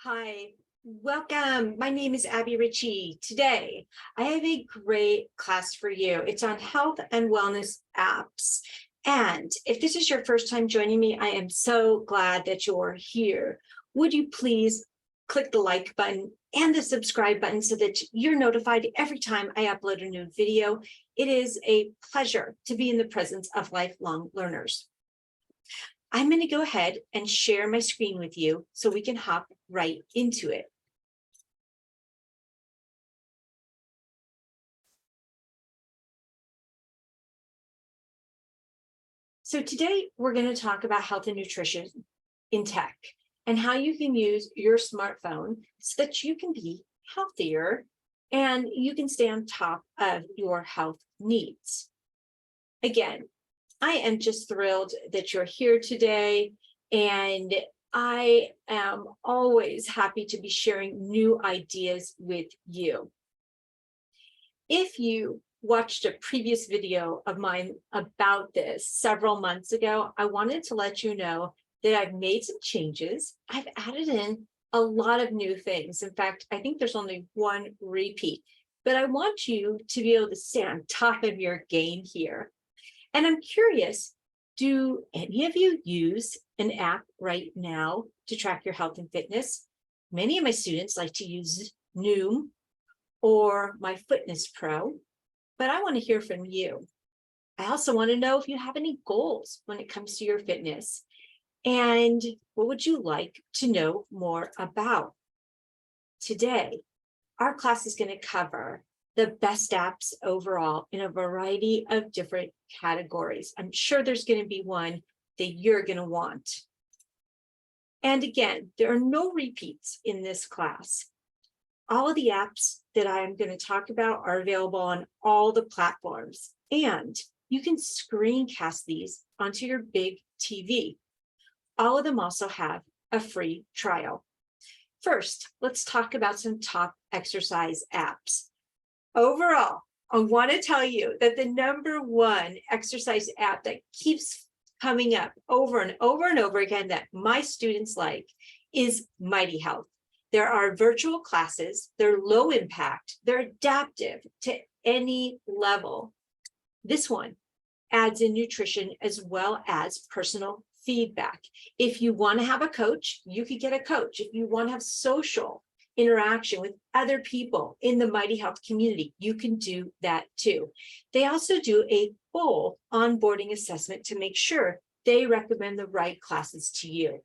Hi, welcome. My name is Abby Ritchie. Today, I have a great class for you. It's on health and wellness apps. And if this is your first time joining me, I am so glad that you're here. Would you please click the like button and the subscribe button so that you're notified every time I upload a new video? It is a pleasure to be in the presence of lifelong learners. I'm going to go ahead and share my screen with you so we can hop right into it. So today we're going to talk about health and nutrition in tech and how you can use your smartphone so that you can be healthier and you can stay on top of your health needs. Again, I am just thrilled that you're here today, and I am always happy to be sharing new ideas with you. If you watched a previous video of mine about this several months ago, I wanted to let you know that I've made some changes. I've added in a lot of new things. In fact, I think there's only one repeat, but I want you to be able to stay on top of your game here. And I'm curious, do any of you use an app right now to track your health and fitness? Many of my students like to use Noom or MyFitnessPal, but I want to hear from you. I also want to know if you have any goals when it comes to your fitness, and what would you like to know more about? Today, our class is going to cover the best apps overall in a variety of different categories. I'm sure there's going to be one that you're going to want. And again, there are no repeats in this class. All of the apps that I'm going to talk about are available on all the platforms, and you can screencast these onto your big TV. All of them also have a free trial. First, let's talk about some top exercise apps. Overall, I want to tell you that the number one exercise app that keeps coming up over and over and over again that my students like is Mighty Health. There are virtual classes, they're low impact, they're adaptive to any level. This one adds in nutrition as well as personal feedback. If you want to have a coach, you could get a coach. If you want to have social interaction with other people in the Mighty Health community, you can do that too. They also do a full onboarding assessment to make sure they recommend the right classes to you.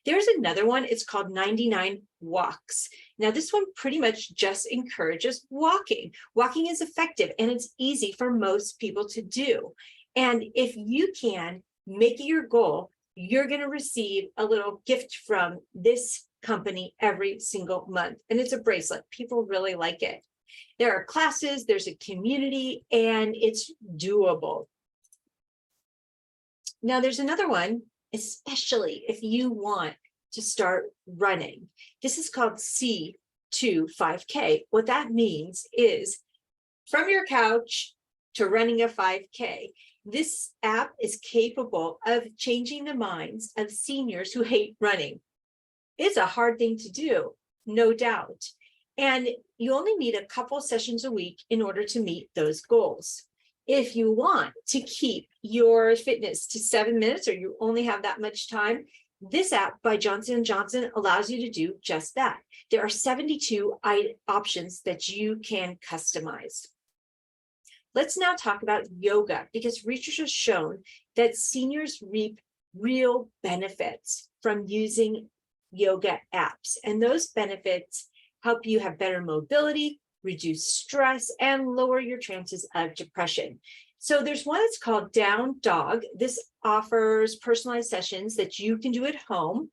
There's another one, it's called 99 Walks. Now this one pretty much just encourages walking. Walking is effective and it's easy for most people to do. And if you can make it your goal, you're going to receive a little gift from this company every single month. And it's a bracelet. People really like it. There are classes, there's a community, and it's doable. Now there's another one, especially if you want to start running. This is called C2 5K. What that means is from your couch to running a 5K. This app is capable of changing the minds of seniors who hate running. It's a hard thing to do, no doubt. And you only need a couple sessions a week in order to meet those goals. If you want to keep your fitness to 7 minutes or you only have that much time, this app by Johnson & Johnson allows you to do just that. There are 72 options that you can customize. Let's now talk about yoga, because research has shown that seniors reap real benefits from using yoga apps, and those benefits help you have better mobility, reduce stress, and lower your chances of depression. So there's one that's called Down Dog. This offers personalized sessions that you can do at home,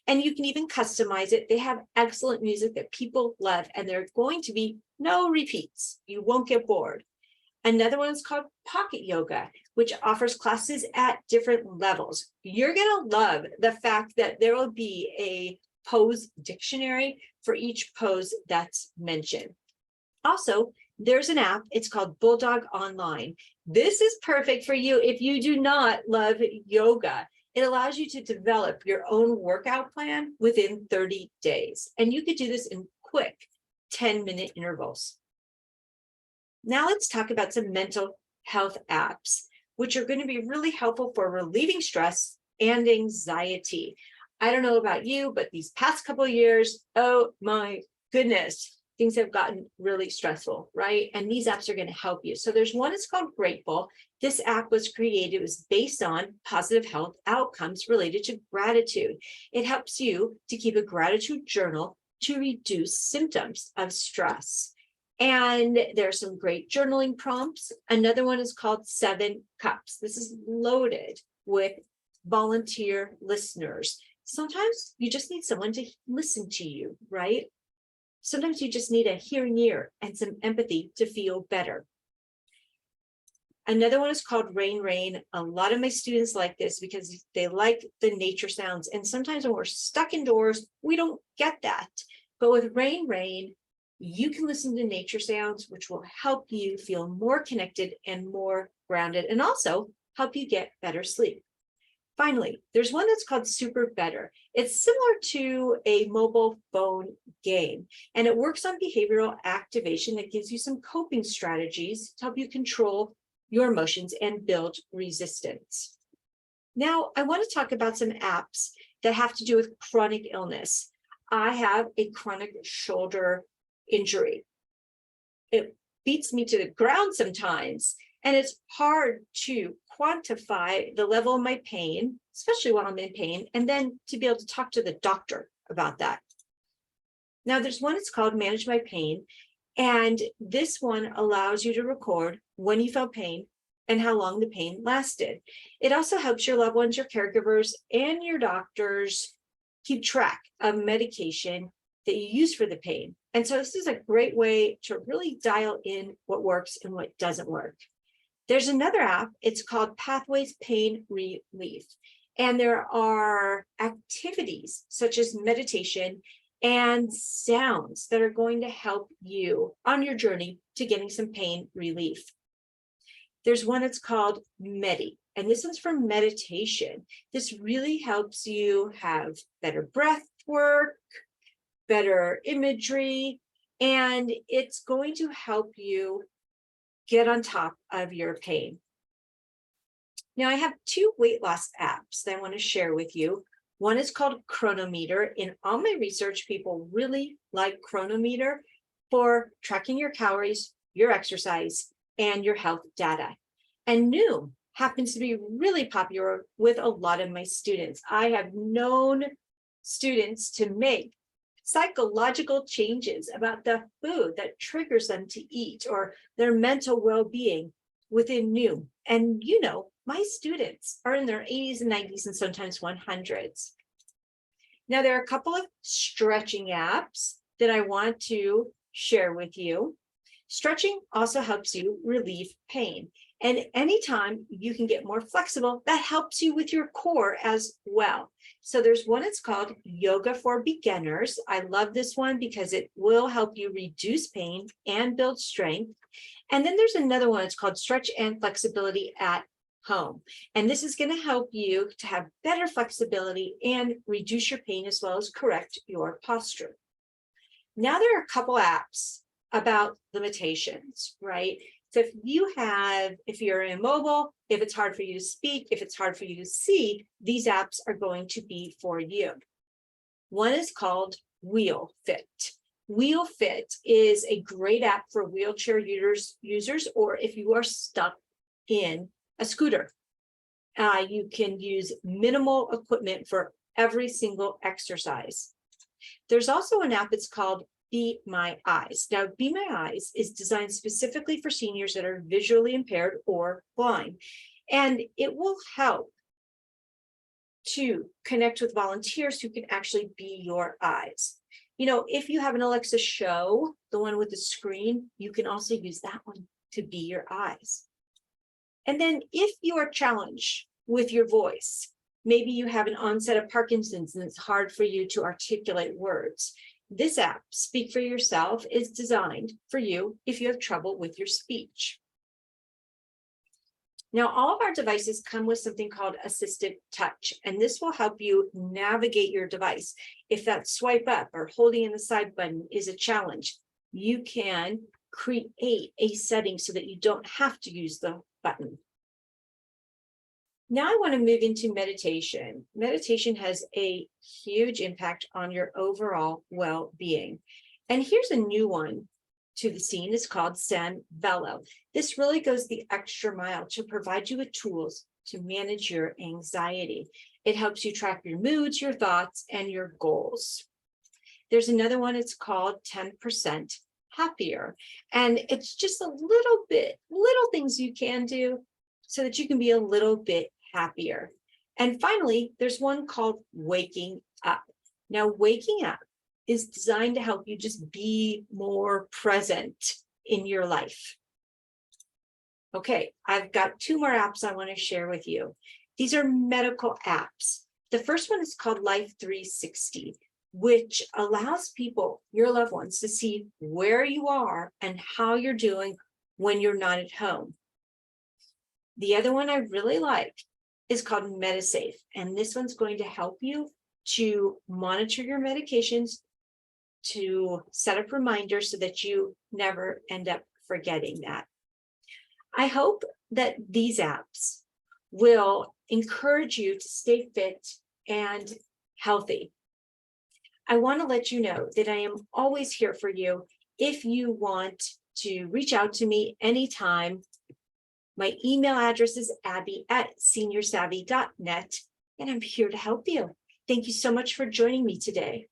and you can even customize it. They have excellent music that people love, and there are going to be no repeats. You won't get bored. Another one is called Pocket Yoga, which offers classes at different levels. You're going to love the fact that there will be a pose dictionary for each pose that's mentioned. Also, there's an app, it's called Bulldog Online. This is perfect for you if you do not love yoga. It allows you to develop your own workout plan within 30 days. And you could do this in quick 10-minute intervals. Now let's talk about some mental health apps, which are going to be really helpful for relieving stress and anxiety. I don't know about you, but these past couple of years, oh my goodness, things have gotten really stressful, right? And these apps are going to help you. So there's one, it's called Grateful. This app was created, it was based on positive health outcomes related to gratitude. It helps you to keep a gratitude journal to reduce symptoms of stress. And there are some great journaling prompts. Another one is called 7 Cups. This is loaded with volunteer listeners. Sometimes you just need someone to listen to you, right? Sometimes you just need a hearing ear and some empathy to feel better. Another one is called Rain Rain. A lot of my students like this because they like the nature sounds. And sometimes when we're stuck indoors, we don't get that. But with Rain Rain, you can listen to nature sounds, which will help you feel more connected and more grounded, and also help you get better sleep. Finally, there's one that's called Super Better. It's similar to a mobile phone game, and it works on behavioral activation that gives you some coping strategies to help you control your emotions and build resistance. Now, I want to talk about some apps that have to do with chronic illness. I have a chronic shoulder injury. It beats me to the ground sometimes, and it's hard to quantify the level of my pain, especially when I'm in pain, and then to be able to talk to the doctor about that. Now, there's one, it's called Manage My Pain, and this one allows you to record when you felt pain and how long the pain lasted. It also helps your loved ones, your caregivers, and your doctors keep track of medication that you use for the pain. And so this is a great way to really dial in what works and what doesn't work. There's another app, it's called Pathways Pain Relief. And there are activities such as meditation and sounds that are going to help you on your journey to getting some pain relief. There's one that's called Medi, and this one's for meditation. This really helps you have better breath work, better imagery, and it's going to help you get on top of your pain. Now, I have 2 weight loss apps that I want to share with you. One is called Chronometer. In all my research, people really like Chronometer for tracking your calories, your exercise, and your health data. And Noom happens to be really popular with a lot of my students. I have known students to make psychological changes about the food that triggers them to eat or their mental well-being within Noom. And you know, my students are in their 80s and 90s and sometimes 100s. Now, there are a couple of stretching apps that I want to share with you. Stretching also helps you relieve pain. And anytime you can get more flexible, that helps you with your core as well. So there's one, it's called Yoga for Beginners. I love this one because it will help you reduce pain and build strength. And then there's another one, it's called Stretch and Flexibility at Home. And this is going to help you to have better flexibility and reduce your pain as well as correct your posture. Now there are a couple apps about limitations, right? So if you're immobile, if it's hard for you to speak, if it's hard for you to see, these apps are going to be for you. One is called WheelFit. WheelFit is a great app for wheelchair users, or if you are stuck in a scooter. You can use minimal equipment for every single exercise. There's also an app, it's called Be My Eyes. Now, Be My Eyes is designed specifically for seniors that are visually impaired or blind, and it will help to connect with volunteers who can actually be your eyes. You know, if you have an Alexa Show, the one with the screen, you can also use that one to be your eyes. And then if you are challenged with your voice, maybe you have an onset of Parkinson's and it's hard for you to articulate words, this app, Speak for Yourself, is designed for you if you have trouble with your speech. Now, all of our devices come with something called assistive touch, and this will help you navigate your device. If that swipe up or holding in the side button is a challenge, you can create a setting so that you don't have to use the button. Now I want to move into meditation. Meditation has a huge impact on your overall well-being. And here's a new one to the scene. It's called San Velo. This really goes the extra mile to provide you with tools to manage your anxiety. It helps you track your moods, your thoughts, and your goals. There's another one, it's called 10% Happier. And it's just a little things you can do so that you can be a little bit happier. And finally, there's one called Waking Up. Now, waking up is designed to help you just be more present in your life. Okay, I've got 2 more apps I want to share with you. These are medical apps. The first one is called Life 360, which allows people, your loved ones, to see where you are and how you're doing when you're not at home. The other one I really like is called MediSafe, and this one's going to help you to monitor your medications, to set up reminders so that you never end up forgetting that. I hope that these apps will encourage you to stay fit and healthy. I want to let you know that I am always here for you if you want to reach out to me anytime. My email address is abby@seniorsavvy.net, and I'm here to help you. Thank you so much for joining me today.